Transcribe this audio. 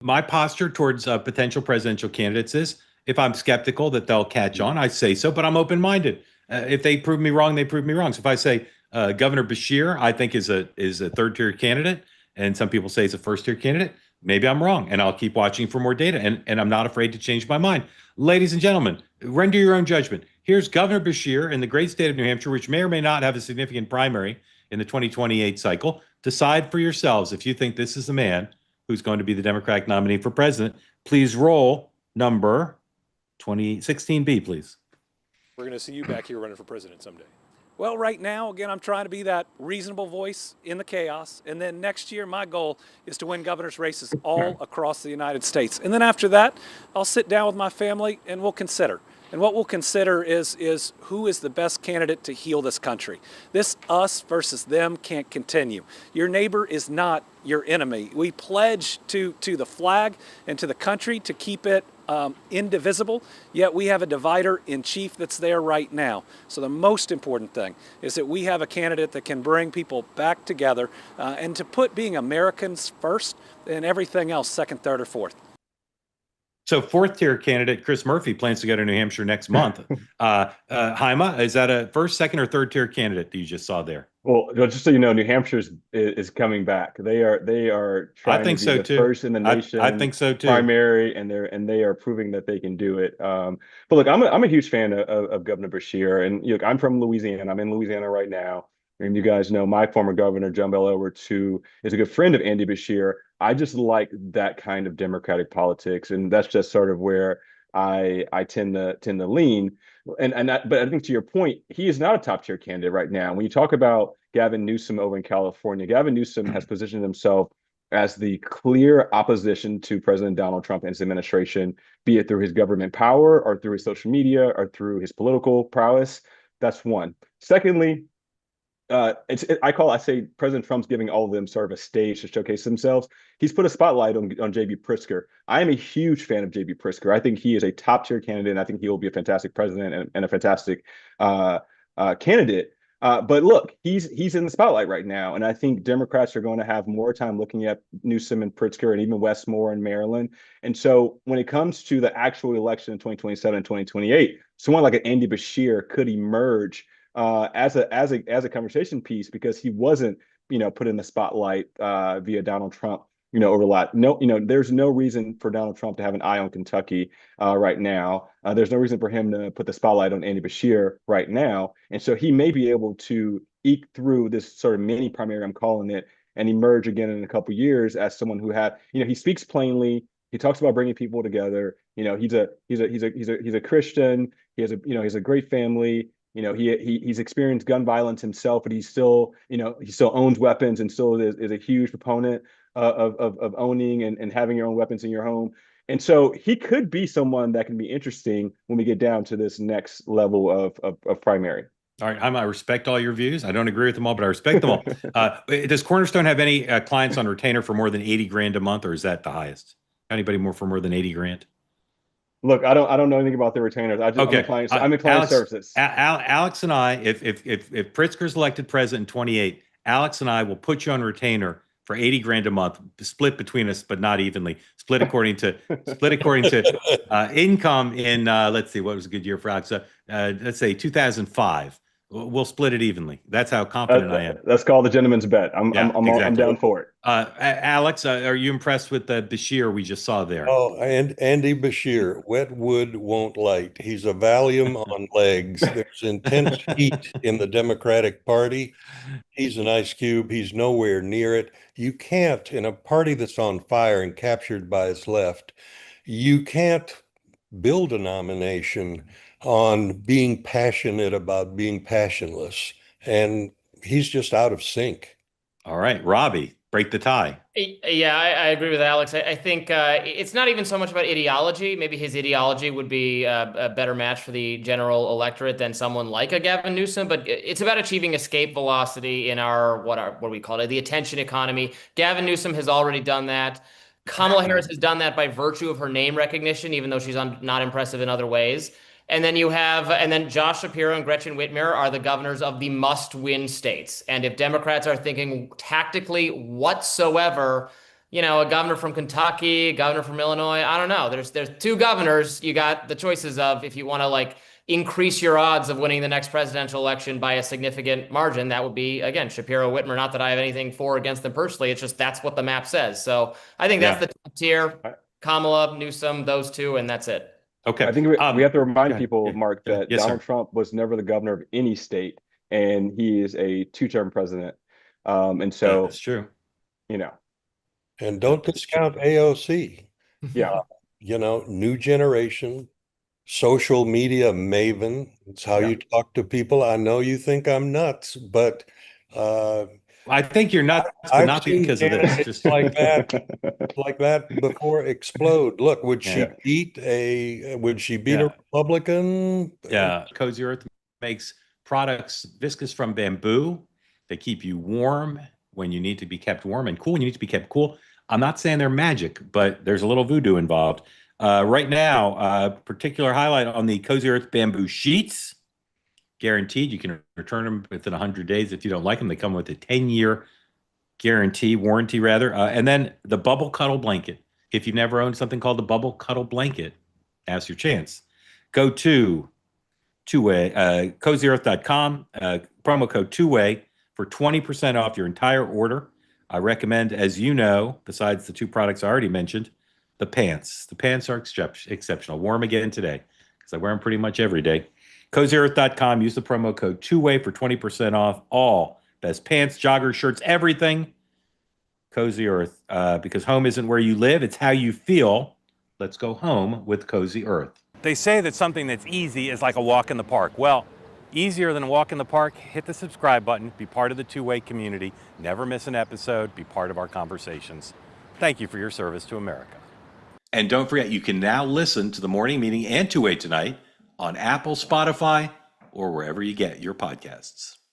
My posture towards potential presidential candidates is if I'm skeptical that they'll catch on, I say so, but I'm open minded. If they prove me wrong, they prove me wrong. So if I say Governor Beshear, I think is a third tier candidate, and some people say it's a first tier candidate, maybe I'm wrong, and I'll keep watching for more data, and I'm not afraid to change my mind. Ladies and gentlemen, render your own judgment. Here's Governor Beshear in the great state of New Hampshire, which may or may not have a significant primary in the 2028 cycle. Decide for yourselves if you think this is the man who's going to be the Democratic nominee for president. Please roll number 2016B, please. We're going to see you back here running for president someday. Well, right now, again, I'm trying to be that reasonable voice in the chaos. And then next year, my goal is to win governor's races all across the United States. And then after that, I'll sit down with my family and we'll consider. And what we'll consider is who is the best candidate to heal this country. This us versus them can't continue. Your neighbor is not your enemy. We pledge to the flag and to the country to keep it indivisible, yet we have a divider in chief that's there right now. So the most important thing is that we have a candidate that can bring people back together and to put being Americans first and everything else second, third, or fourth. So fourth tier candidate Chris Murphy plans to go to New Hampshire next month. Hyma, is that a first, second, or third tier candidate that you just saw there? Well, just so you know, New Hampshire is coming back. They are I trying to think be so the too. first in the nation. I think so too. Primary, and they are proving that they can do it. But look, I'm a huge fan of Governor Beshear, and look, I'm from Louisiana. I'm in Louisiana right now. And you guys know my former governor, John Bel Edwards, who is a good friend of Andy Beshear. I just like that kind of Democratic politics, and that's just sort of where I tend to lean. But I think to your point, he is not a top tier candidate right now. When you talk about Gavin Newsom over in California, Gavin Newsom has positioned himself as the clear opposition to President Donald Trump and his administration, be it through his government power or through his social media or through his political prowess. That's one. Secondly, I say President Trump's giving all of them sort of a stage to showcase themselves. He's put a spotlight on JB Pritzker. I am a huge fan of JB Pritzker. I think he is a top tier candidate, and I think he will be a fantastic president and a fantastic candidate. But look, he's in the spotlight right now, and I think Democrats are going to have more time looking at Newsom and Pritzker and even Westmore and Maryland. And so when it comes to the actual election in 2027 and 2028, someone like an Andy Beshear could emerge as a conversation piece because he wasn't put in the spotlight via Donald Trump over a lot. No, there's no reason for Donald Trump to have an eye on Kentucky right now. There's no reason for him to put the spotlight on Andy Beshear right now, and so he may be able to eke through this sort of mini primary, I'm calling it, and emerge again in a couple of years as someone who had he speaks plainly. He talks about bringing people together. He's a Christian. He's a great family. He's experienced gun violence himself, but he still owns weapons and still is a huge proponent of owning and having your own weapons in your home. And so he could be someone that can be interesting when we get down to this next level of primary. All right, I respect all your views. I don't agree with them all, but I respect them all. Does Cornerstone have any clients on retainer for more than 80 grand a month, or is that the highest? Anybody for more than 80 grand? Look, I don't know anything about the retainers. Okay. I'm in client services. Alex and I, if Pritzker's elected president in 28, Alex and I will put you on retainer for 80 grand a month, split between us, but not evenly. Split according to income in let's see, what was a good year for Alex? Let's say 2005. We'll split it evenly. That's how confident I am. That's called the gentleman's bet. I'm down for it. Alex, are you impressed with the Beshear we just saw there? Oh, and Andy Beshear, wet wood won't light. He's a Valium on legs. There's intense heat in the Democratic Party. He's an ice cube. He's nowhere near it. You can't, in a party that's on fire and captured by its left, you can't build a nomination on being passionate about being passionless. And he's just out of sync. All right, Robby, break the tie. Yeah, I agree with Alex. I think it's not even so much about ideology. Maybe his ideology would be a better match for the general electorate than someone like a Gavin Newsom, but it's about achieving escape velocity in what do we call it, the attention economy. Gavin Newsom has already done that. Kamala Harris has done that by virtue of her name recognition, even though she's not impressive in other ways. And then Josh Shapiro and Gretchen Whitmer are the governors of the must-win states. And if Democrats are thinking tactically whatsoever, a governor from Kentucky, a governor from Illinois. I don't know. There's two governors you got the choices of if you want to like increase your odds of winning the next presidential election by a significant margin. That would be again Shapiro, Whitmer. Not that I have anything for or against them personally. It's just that's what the map says. So I think that's Yeah. the top tier. I- Kamala, Newsom, those two, and that's it. Okay. I think we have to Go remind ahead. people, Yeah. Mark, that Yes, Donald sir. Trump was never the governor of any state, and he is a two-term president. And so, That's true. you know, And don't That's true. discount AOC. yeah, New generation, social media maven. It's how Yeah. you talk to people. I know you think I'm nuts, but I think you're nuts, but I've not seen because of this. candidates Just like that before explode. Look, would she Yeah. beat Yeah. a Republican? Yeah, Cozy Earth makes products viscous from bamboo. They keep you warm when you need to be kept warm and cool when you need to be kept cool. I'm not saying they're magic, but there's a little voodoo involved. Right now, particular highlight on the Cozy Earth bamboo sheets. Guaranteed, you can return them within 100 days if you don't like them. They come with a 10-year warranty rather. And then the bubble cuddle blanket. If you've never owned something called the bubble cuddle blanket, now's your chance. Go to two-way, cozyearth.com, promo code two-way for 20% off your entire order. I recommend, as you know, besides the two products I already mentioned, the pants. The pants are exceptional. Wore them again today because I wear them pretty much every day. Cozyearth.com, use the promo code two-way for 20% off all best pants, joggers, shirts, everything. Cozy Earth, because home isn't where you live, it's how you feel. Let's go home with Cozy Earth. They say that something that's easy is like a walk in the park. Well, easier than a walk in the park, hit the subscribe button, be part of the two-way community, never miss an episode, be part of our conversations. Thank you for your service to America. And don't forget, you can now listen to the morning meeting and two-way tonight on Apple, Spotify, or wherever you get your podcasts.